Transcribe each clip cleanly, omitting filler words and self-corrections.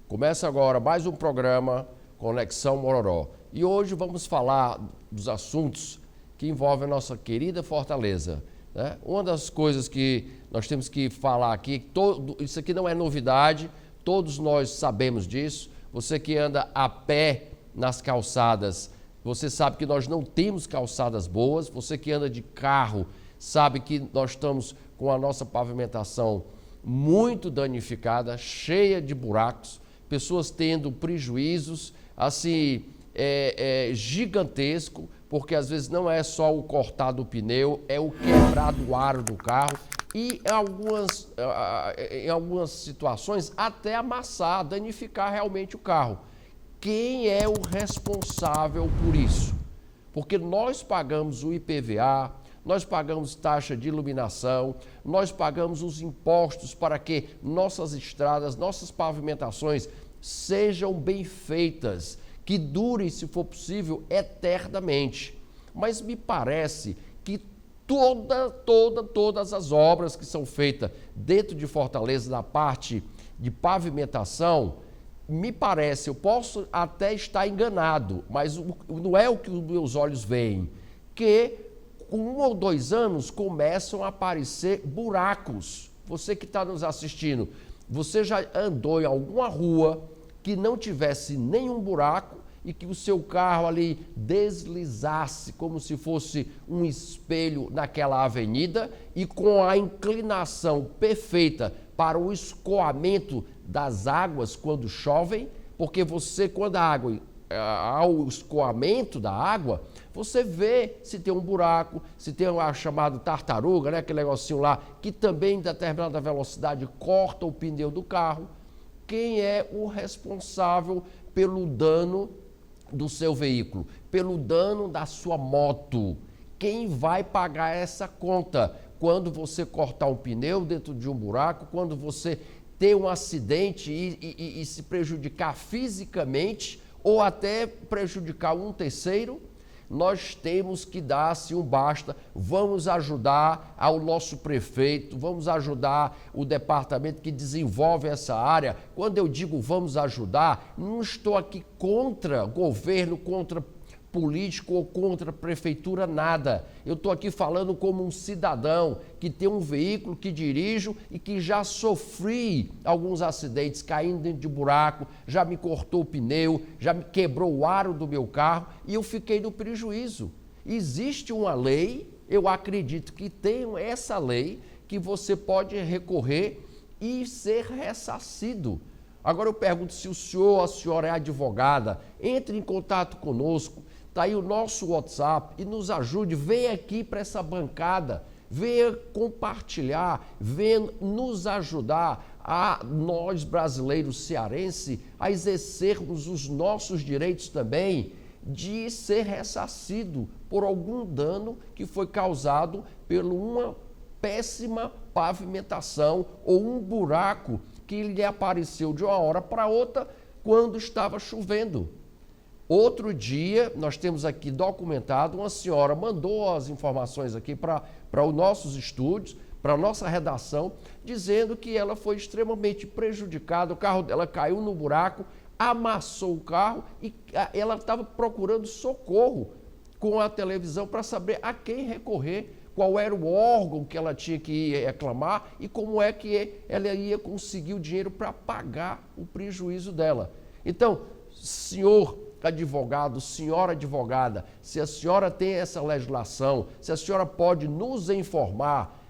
Começa agora mais um programa Conexão Mororó. E hoje vamos falar dos assuntos que envolvem a nossa querida Fortaleza, né? Uma das coisas que nós temos que falar aqui, isso aqui não é novidade, todos nós sabemos disso. Você que anda a pé nas calçadas, você sabe que nós não temos calçadas boas. Você que anda de carro sabe que nós estamos com a nossa pavimentação muito danificada, cheia de buracos, pessoas tendo prejuízos assim gigantesco, porque às vezes não é só o cortar do pneu, é o quebrar do aro do carro e em algumas situações até amassar, danificar realmente o carro. Quem é o responsável por isso? Porque nós pagamos o IPVA, nós pagamos taxa de iluminação, nós pagamos os impostos para que nossas estradas, nossas pavimentações sejam bem feitas, que durem, se for possível, eternamente. Mas me parece que todas as obras que são feitas dentro de Fortaleza, na parte de pavimentação, me parece, eu posso até estar enganado, mas não é o que os meus olhos veem, que com 1 ou 2 anos começam a aparecer buracos. Você que está nos assistindo, você já andou em alguma rua que não tivesse nenhum buraco e que o seu carro ali deslizasse como se fosse um espelho naquela avenida e com a inclinação perfeita para o escoamento das águas quando chovem, porque você, quando há o escoamento da água, você vê se tem um buraco, se tem a chamada tartaruga, né? Aquele negocinho lá, que também em determinada velocidade corta o pneu do carro. Quem é o responsável pelo dano do seu veículo, pelo dano da sua moto? Quem vai pagar essa conta quando você cortar um pneu dentro de um buraco, quando você ter um acidente e se prejudicar fisicamente ou até prejudicar um terceiro? Nós temos que dar-se um basta, vamos ajudar ao nosso prefeito, vamos ajudar o departamento que desenvolve essa área. Quando eu digo vamos ajudar, não estou aqui contra governo, contra político ou contra prefeitura, nada. Eu estou aqui falando como um cidadão que tem um veículo que dirijo e que já sofri alguns acidentes caindo dentro de buraco, já me cortou o pneu, já me quebrou o aro do meu carro e eu fiquei no prejuízo. Existe uma lei, eu acredito que tem essa lei que você pode recorrer e ser ressarcido. Agora eu pergunto, se o senhor ou a senhora é advogada, entre em contato conosco. Está aí o nosso WhatsApp e nos ajude, venha aqui para essa bancada, venha compartilhar, venha nos ajudar a nós brasileiros cearenses a exercermos os nossos direitos também de ser ressarcido por algum dano que foi causado por uma péssima pavimentação ou um buraco que lhe apareceu de uma hora para outra quando estava chovendo. Outro dia, nós temos aqui documentado, uma senhora mandou as informações aqui para os nossos estúdios, para a nossa redação, dizendo que ela foi extremamente prejudicada, o carro dela caiu no buraco, amassou o carro e ela estava procurando socorro com a televisão para saber a quem recorrer, qual era o órgão que ela tinha que ir reclamar e como é que ela ia conseguir o dinheiro para pagar o prejuízo dela. Então, senhor advogado, senhora advogada, se a senhora tem essa legislação, se a senhora pode nos informar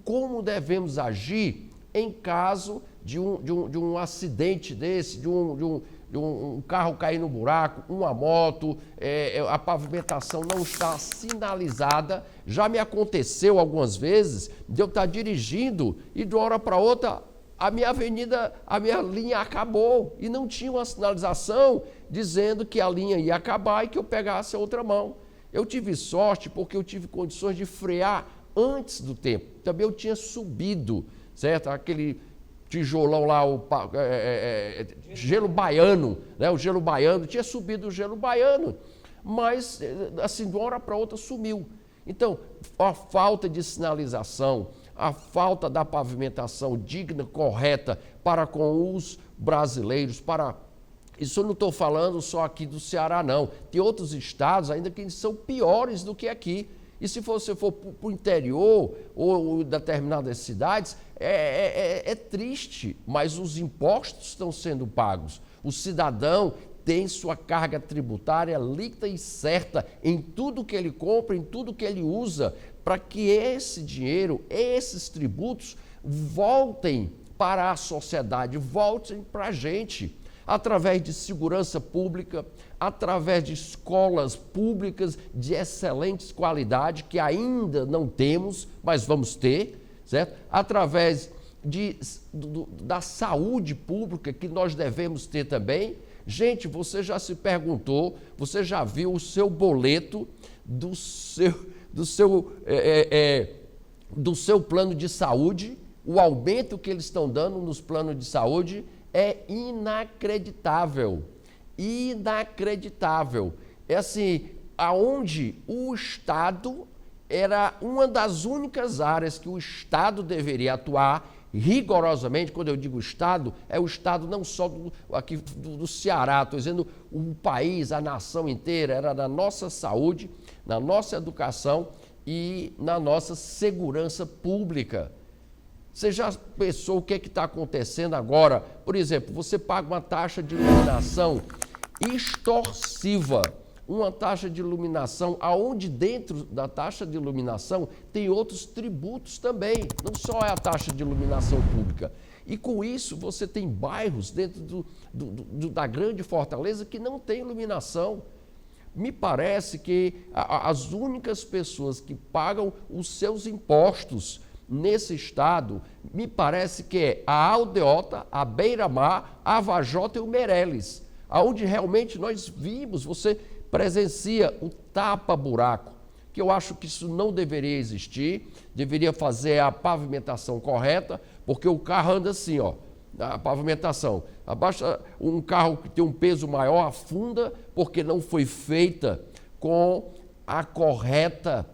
como devemos agir em caso de um acidente desse, de um carro cair no buraco, uma moto, a pavimentação não está sinalizada. Já me aconteceu algumas vezes de eu estar dirigindo e de uma hora para outra a minha avenida, a minha linha acabou e não tinha uma sinalização dizendo que a linha ia acabar e que eu pegasse a outra mão. Eu tive sorte porque eu tive condições de frear antes do tempo. Também eu tinha subido, certo? Aquele tijolão lá, gelo baiano, né? O gelo baiano, tinha subido o gelo baiano. mas assim, de uma hora para outra sumiu. Então, a falta de sinalização, a falta da pavimentação digna, correta para com os brasileiros, Isso eu não estou falando só aqui do Ceará, não. Tem outros estados ainda que são piores do que aqui. E se você for para o interior ou determinadas cidades, é triste, mas os impostos estão sendo pagos. O cidadão tem sua carga tributária líquida e certa em tudo que ele compra, em tudo que ele usa, para que esse dinheiro, esses tributos, voltem para a sociedade, voltem para a gente, através de segurança pública, através de escolas públicas de excelente qualidade, que ainda não temos, mas vamos ter, certo? Através da saúde pública, que nós devemos ter também. Gente, você já se perguntou, você já viu o seu boleto do seu plano de saúde, o aumento que eles estão dando nos planos de saúde é inacreditável, inacreditável. É assim, aonde o Estado era uma das únicas áreas que o Estado deveria atuar rigorosamente. Quando eu digo Estado, é o Estado não só aqui do Ceará, estou dizendo o país, a nação inteira, era na nossa saúde, na nossa educação e na nossa segurança pública. Você já pensou o que está acontecendo agora? Por exemplo, você paga uma taxa de iluminação extorsiva, uma taxa de iluminação, aonde dentro da taxa de iluminação tem outros tributos também, não só é a taxa de iluminação pública. E com isso você tem bairros dentro da grande Fortaleza que não tem iluminação. Me parece que as únicas pessoas que pagam os seus impostos nesse estado, me parece que é a Aldeota, a Beira-Mar, a Vajota e o Meireles, aonde realmente nós vimos, você presencia o tapa-buraco, que eu acho que isso não deveria existir, deveria fazer a pavimentação correta, porque o carro anda assim, ó, a pavimentação, abaixa um carro que tem um peso maior, afunda, porque não foi feita com a correta,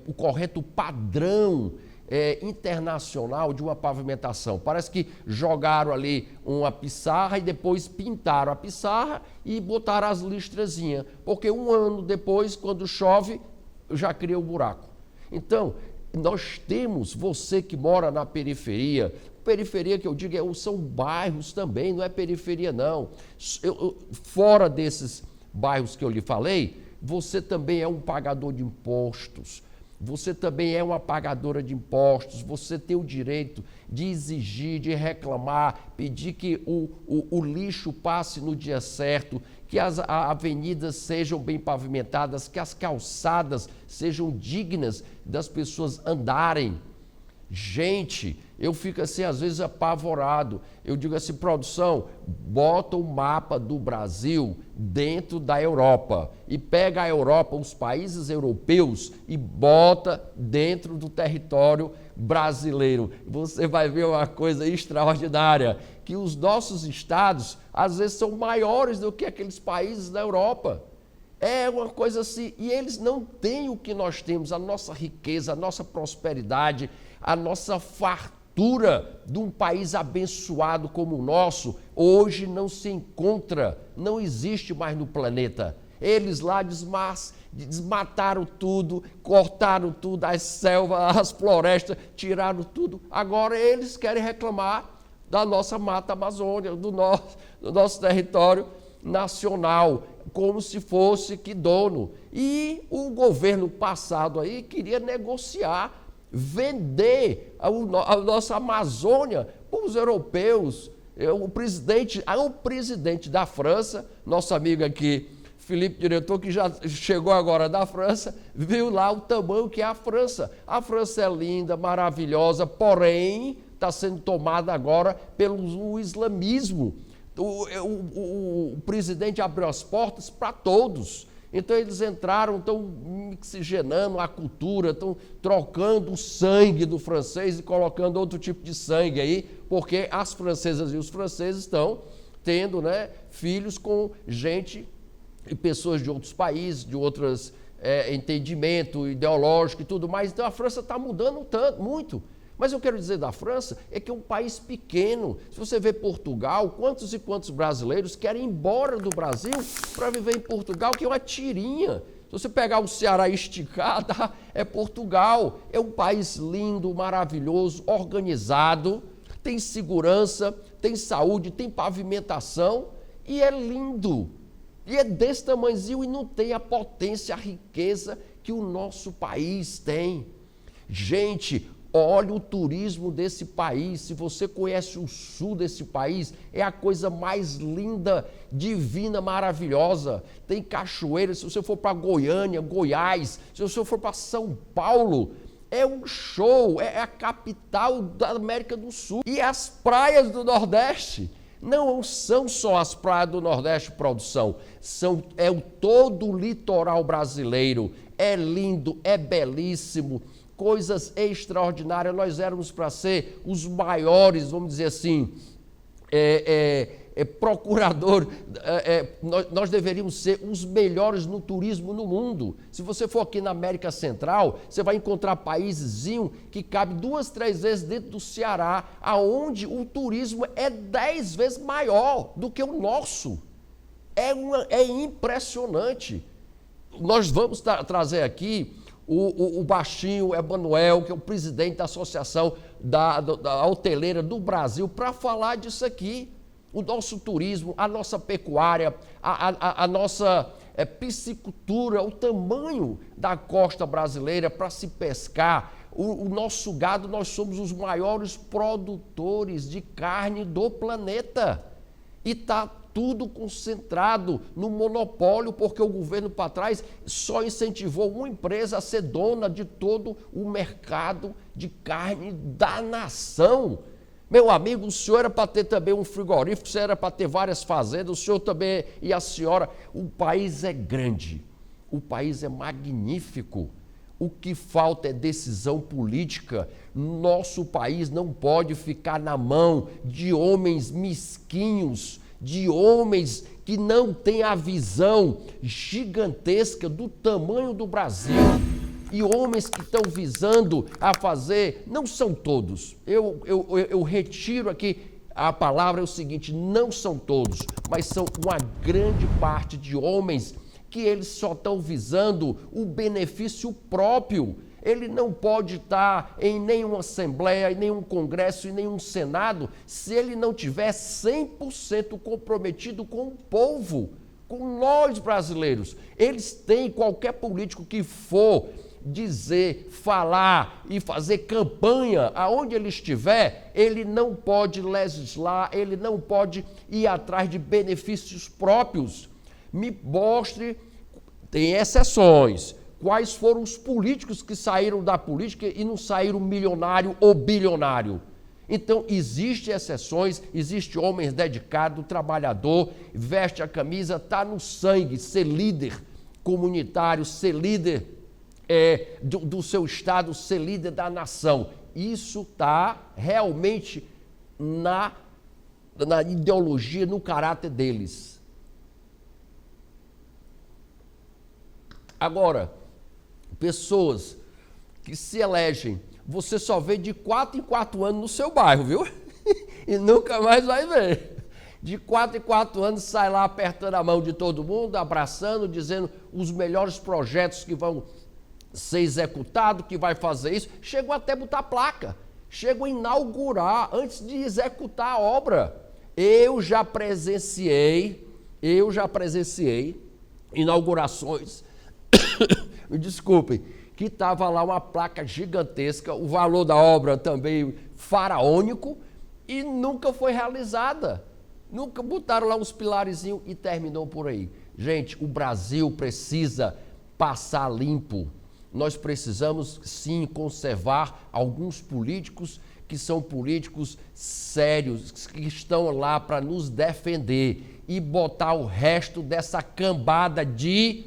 o correto padrão internacional de uma pavimentação. Parece que jogaram ali uma pissarra e depois pintaram a pissarra e botaram as listrazinhas, porque um ano depois, quando chove, já cria o buraco. Então, nós temos, você que mora na periferia que eu digo são bairros também, não é periferia não. Fora desses bairros que eu lhe falei, você também é um pagador de impostos, você também é uma pagadora de impostos, você tem o direito de exigir, de reclamar, pedir que o lixo passe no dia certo, que as avenidas sejam bem pavimentadas, que as calçadas sejam dignas das pessoas andarem. Gente, eu fico assim, às vezes, apavorado. Eu digo assim, produção, bota o mapa do Brasil dentro da Europa e pega a Europa, os países europeus e bota dentro do território brasileiro. Você vai ver uma coisa extraordinária, que os nossos estados, às vezes, são maiores do que aqueles países da Europa. É uma coisa assim, e eles não têm o que nós temos, a nossa riqueza, a nossa prosperidade, a nossa fartura de um país abençoado como o nosso, hoje não se encontra, não existe mais no planeta. Eles lá desmataram tudo, cortaram tudo, as selvas, as florestas, tiraram tudo. Agora eles querem reclamar da nossa mata amazônica, do nosso território nacional, como se fosse que dono. E o governo passado aí queria negociar, vender a nossa Amazônia para os europeus. O presidente da França, nosso amigo aqui, Felipe, diretor, que já chegou agora da França, viu lá o tamanho que é a França. A França é linda, maravilhosa, porém está sendo tomada agora pelo islamismo. O presidente abriu as portas para todos. Então eles entraram, estão mixigenando a cultura, estão trocando o sangue do francês e colocando outro tipo de sangue aí, porque as francesas e os franceses estão tendo, né, filhos com gente e pessoas de outros países, de outros entendimento ideológico e tudo mais. Então a França está mudando muito. Mas eu quero dizer da França é que é um país pequeno. Se você vê Portugal, quantos e quantos brasileiros querem ir embora do Brasil para viver em Portugal, que é uma tirinha. Se você pegar o Ceará e esticar, tá? É Portugal. É um país lindo, maravilhoso, organizado, tem segurança, tem saúde, tem pavimentação e é lindo. E é desse tamanhozinho e não tem a potência, a riqueza que o nosso país tem. Gente, olha o turismo desse país. Se você conhece o sul desse país, é a coisa mais linda, divina, maravilhosa. Tem cachoeiras. Se você for para Goiânia, Goiás, se você for para São Paulo, é um show, é a capital da América do Sul. E as praias do Nordeste não são só as praias do Nordeste, produção, é o todo o litoral brasileiro. É lindo, é belíssimo, coisas extraordinárias. Nós éramos para ser os maiores, vamos dizer assim, procurador, nós deveríamos ser os melhores no turismo no mundo. Se você for aqui na América Central, você vai encontrar paísezinho que cabe 2, 3 vezes dentro do Ceará, aonde o turismo é 10 vezes maior do que o nosso. É impressionante. Nós vamos trazer aqui o baixinho Emanuel, que é o presidente da Associação da Hoteleira do Brasil, para falar disso aqui. O nosso turismo, a nossa pecuária, a nossa piscicultura, o tamanho da costa brasileira para se pescar, o nosso gado. Nós somos os maiores produtores de carne do planeta. E está tudo concentrado no monopólio, porque o governo para trás só incentivou uma empresa a ser dona de todo o mercado de carne da nação. Meu amigo, o senhor era para ter também um frigorífico, o senhor era para ter várias fazendas, o senhor também e a senhora. O país é grande, o país é magnífico. O que falta é decisão política. Nosso país não pode ficar na mão de homens mesquinhos, de homens que não têm a visão gigantesca do tamanho do Brasil. E homens que estão visando a fazer, não são todos, eu retiro aqui a palavra, é o seguinte, não são todos, mas são uma grande parte de homens que eles só estão visando o benefício próprio. Ele não pode estar em nenhuma assembleia, em nenhum congresso, em nenhum senado, se ele não tiver 100% comprometido com o povo, com nós brasileiros. Eles têm, qualquer político que for dizer, falar e fazer campanha aonde ele estiver, ele não pode legislar, ele não pode ir atrás de benefícios próprios. Me mostre, tem exceções, quais foram os políticos que saíram da política e não saíram milionário ou bilionário. Então, existem exceções, existe homens dedicados, trabalhador, veste a camisa, está no sangue, ser líder comunitário, ser líder do seu estado, ser líder da nação. Isso está realmente na ideologia, no caráter deles. Agora, pessoas que se elegem, você só vê de 4 em 4 anos no seu bairro, viu? E nunca mais vai ver. De 4 em 4 anos sai lá apertando a mão de todo mundo, abraçando, dizendo os melhores projetos que vão ser executados, que vai fazer isso. Chegou até a botar placa, chegou a inaugurar antes de executar a obra. Eu já presenciei inaugurações, me desculpem, que estava lá uma placa gigantesca, o valor da obra também faraônico, e nunca foi realizada. Nunca botaram lá uns pilarezinhos e terminou por aí. Gente, o Brasil precisa passar limpo. Nós precisamos, sim, conservar alguns políticos que são políticos sérios, que estão lá para nos defender, e botar o resto dessa cambada de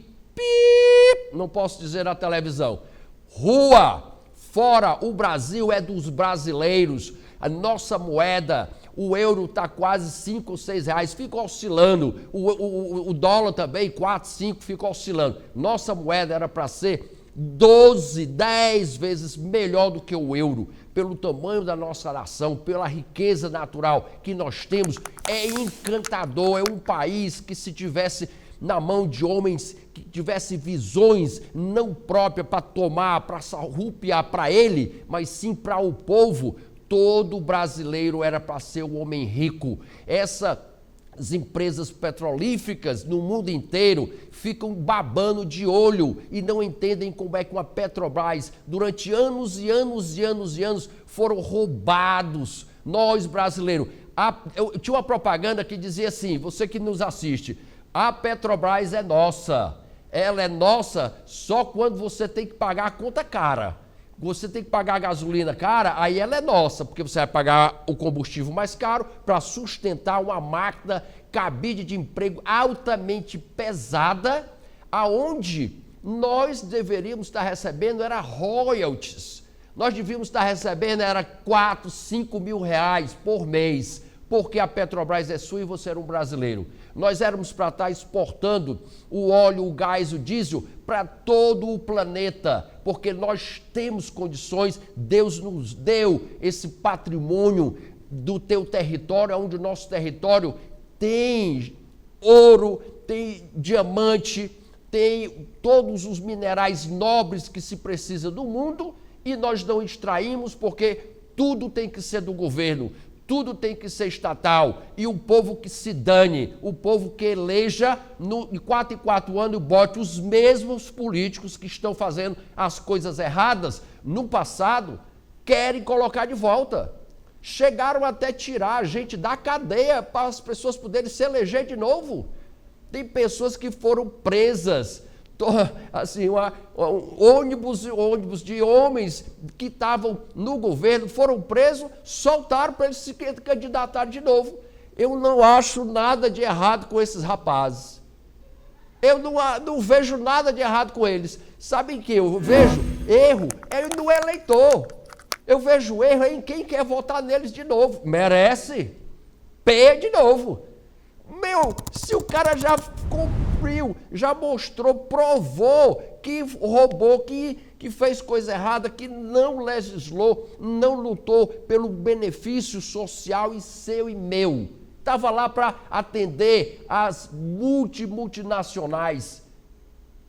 não posso dizer na televisão, rua, fora. O Brasil é dos brasileiros, a nossa moeda, o euro está quase 5 ou 6 reais, fica oscilando, o dólar também, 4, 5, fica oscilando. Nossa moeda era para ser 12, 10 vezes melhor do que o euro, pelo tamanho da nossa nação, pela riqueza natural que nós temos. É encantador, é um país que, se tivesse na mão de homens que tivesse visões não próprias para tomar, para sarrupiar para ele, mas sim para o povo, todo brasileiro era para ser um homem rico. As empresas petrolíferas no mundo inteiro ficam babando de olho e não entendem como é que uma Petrobras, durante anos e anos e anos e anos, foram roubados. Nós, brasileiros, eu tinha uma propaganda que dizia assim, você que nos assiste, a Petrobras é nossa, ela é nossa só quando você tem que pagar a conta cara. Você tem que pagar a gasolina cara, aí ela é nossa, porque você vai pagar o combustível mais caro para sustentar uma máquina, cabide de emprego altamente pesada, aonde nós deveríamos estar recebendo era royalties. Nós devíamos estar recebendo era 4, 5 mil reais por mês, porque a Petrobras é sua e você era um brasileiro. Nós éramos para estar exportando o óleo, o gás, o diesel para todo o planeta, porque nós temos condições, Deus nos deu esse patrimônio do teu território, onde o nosso território tem ouro, tem diamante, tem todos os minerais nobres que se precisa do mundo, e nós não extraímos porque tudo tem que ser do governo. Tudo tem que ser estatal, e o povo que se dane, o povo que eleja de 4 em 4 anos e bote os mesmos políticos que estão fazendo as coisas erradas no passado, querem colocar de volta. Chegaram até tirar a gente da cadeia para as pessoas poderem se eleger de novo. Tem pessoas que foram presas, assim, ônibus de homens que estavam no governo foram presos, soltaram para eles se candidatarem de novo. Eu não acho nada de errado com esses rapazes. Eu não vejo nada de errado com eles. Sabem que eu vejo erro no eleitor. Eu vejo erro em quem quer votar neles de novo. Merece. P de novo. Se o cara já cumpriu, já mostrou, provou que roubou, que fez coisa errada, que não legislou, não lutou pelo benefício social e seu e meu. Estava lá para atender as multinacionais.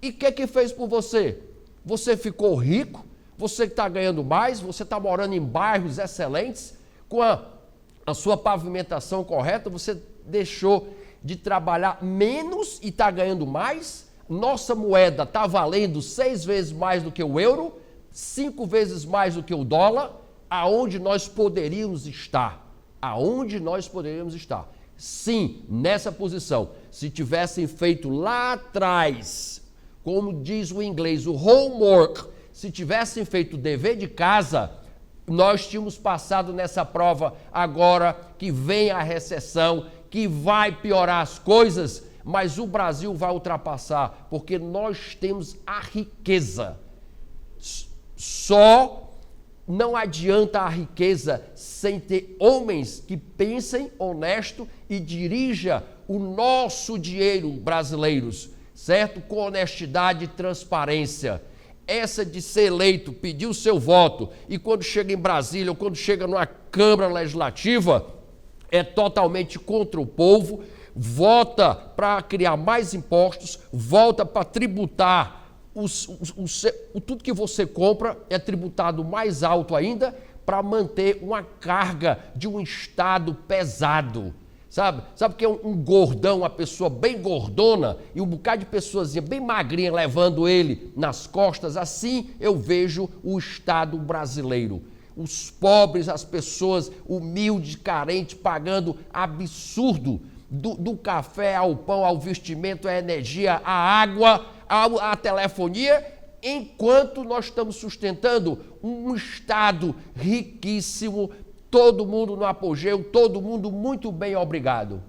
E o que fez por você? Você ficou rico? Você está ganhando mais? Você está morando em bairros excelentes? Com a sua pavimentação correta? Você deixou de trabalhar menos e está ganhando mais? Nossa moeda está valendo 6 vezes mais do que o euro, 5 vezes mais do que o dólar. Aonde nós poderíamos estar? Aonde nós poderíamos estar? Sim, nessa posição. Se tivessem feito lá atrás, como diz o inglês, o homework, se tivessem feito o dever de casa, nós tínhamos passado nessa prova. Agora que vem a recessão, que vai piorar as coisas, mas o Brasil vai ultrapassar, porque nós temos a riqueza. Só não adianta a riqueza sem ter homens que pensem honesto e dirija o nosso dinheiro, brasileiros, certo? Com honestidade e transparência. Essa de ser eleito, pedir o seu voto, e quando chega em Brasília ou quando chega numa Câmara Legislativa, é totalmente contra o povo, vota para criar mais impostos, volta para tributar, tudo que você compra é tributado mais alto ainda, para manter uma carga de um Estado pesado. Sabe que é um gordão, uma pessoa bem gordona, e um bocado de pessoazinha bem magrinha levando ele nas costas? Assim eu vejo o Estado brasileiro. Os pobres, as pessoas humildes, carentes, pagando absurdo, do café ao pão, ao vestimento, à energia, à água, à telefonia, enquanto nós estamos sustentando um Estado riquíssimo, todo mundo no apogeu, todo mundo muito bem, obrigado.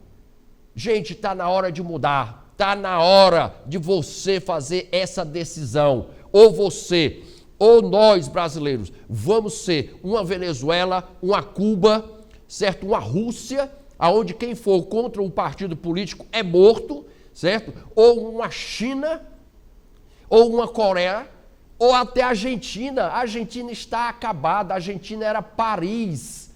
Gente, está na hora de mudar, está na hora de você fazer essa decisão. Ou você, ou nós brasileiros, vamos ser uma Venezuela, uma Cuba, certo? Uma Rússia, onde quem for contra um partido político é morto, certo? Ou uma China, ou uma Coreia, ou até a Argentina. A Argentina está acabada, a Argentina era Paris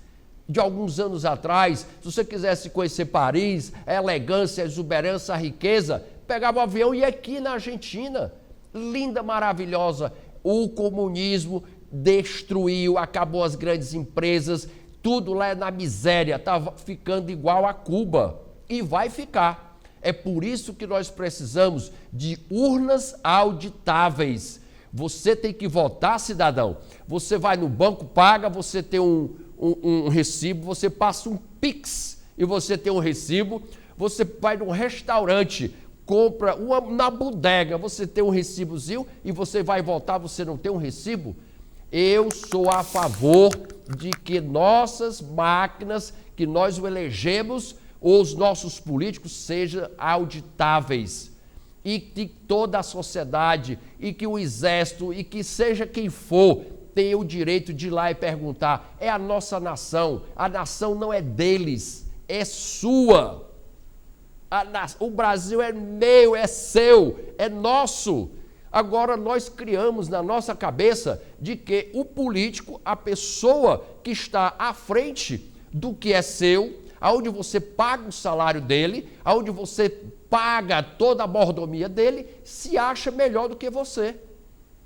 de alguns anos atrás. Se você quisesse conhecer Paris, a elegância, a exuberância, a riqueza, pegava o avião e ia aqui na Argentina. Linda, maravilhosa. O comunismo destruiu, acabou as grandes empresas, tudo lá na miséria, estava ficando igual a Cuba e vai ficar. É por isso que nós precisamos de urnas auditáveis. Você tem que votar, cidadão. Você vai no banco, paga, você tem um recibo, você passa um Pix e você tem um recibo. Você vai num restaurante, compra na bodega, você tem um recibozinho e você vai votar, você não tem um recibo? Eu sou a favor de que nossas máquinas, que nós o elegemos, os nossos políticos sejam auditáveis. E que toda a sociedade, e que o exército, e que seja quem for, tenha o direito de ir lá e perguntar. É a nossa nação, a nação não é deles, é sua. O Brasil é meu, é seu, é nosso. Agora nós criamos na nossa cabeça de que o político, a pessoa que está à frente do que é seu, aonde você paga o salário dele, aonde você paga toda a mordomia dele, se acha melhor do que você.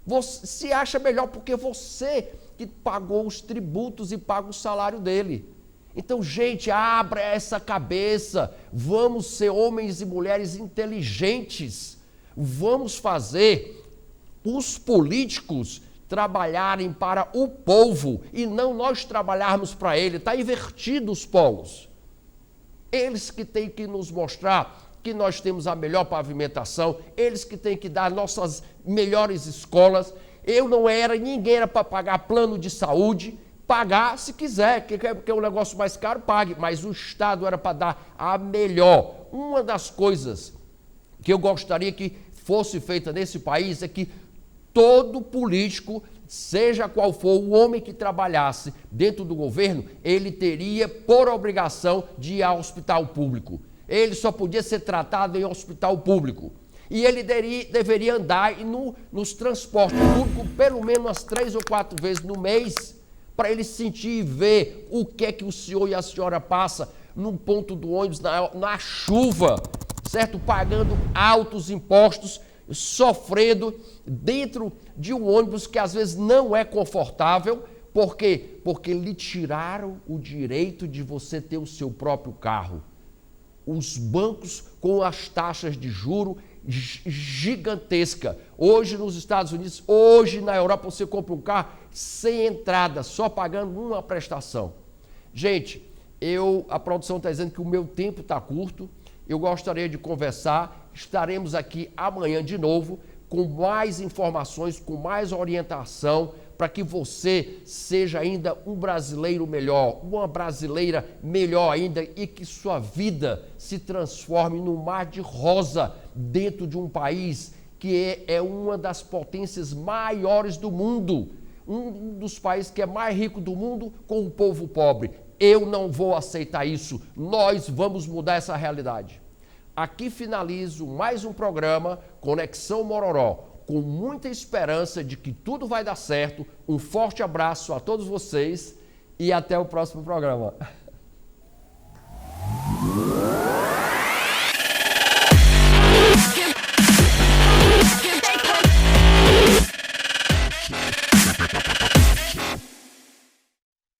Você se acha melhor porque você que pagou os tributos e paga o salário dele. Então, gente, abra essa cabeça, vamos ser homens e mulheres inteligentes, vamos fazer os políticos trabalharem para o povo e não nós trabalharmos para ele. Está invertido os polos. Eles que têm que nos mostrar que nós temos a melhor pavimentação, eles que têm que dar nossas melhores escolas. Eu não era, ninguém era para pagar plano de saúde, pagar se quiser, que é um negócio mais caro, pague, mas o Estado era para dar a melhor. Uma das coisas que eu gostaria que fosse feita nesse país é que todo político, seja qual for o homem que trabalhasse dentro do governo, ele teria por obrigação de ir ao hospital público. Ele só podia ser tratado em hospital público. E ele deveria andar nos transportes públicos pelo menos umas 3 ou 4 vezes no mês, para ele sentir e ver o que é que o senhor e a senhora passa num ponto do ônibus, na chuva, certo? Pagando altos impostos, sofrendo dentro de um ônibus que às vezes não é confortável. Por quê? Porque lhe tiraram o direito de você ter o seu próprio carro. Os bancos com as taxas de juro gigantesca. Hoje nos Estados Unidos, hoje na Europa, você compra um carro sem entrada, só pagando uma prestação. Gente, a produção está dizendo que o meu tempo está curto, eu gostaria de conversar, estaremos aqui amanhã de novo, com mais informações, com mais orientação, para que você seja ainda um brasileiro melhor, uma brasileira melhor ainda, e que sua vida se transforme num mar de rosa dentro de um país que é uma das potências maiores do mundo, um dos países que é mais rico do mundo com o povo pobre. Eu não vou aceitar isso, nós vamos mudar essa realidade. Aqui finalizo mais um programa Conexão Mororó, com muita esperança de que tudo vai dar certo. Um forte abraço a todos vocês e até o próximo programa.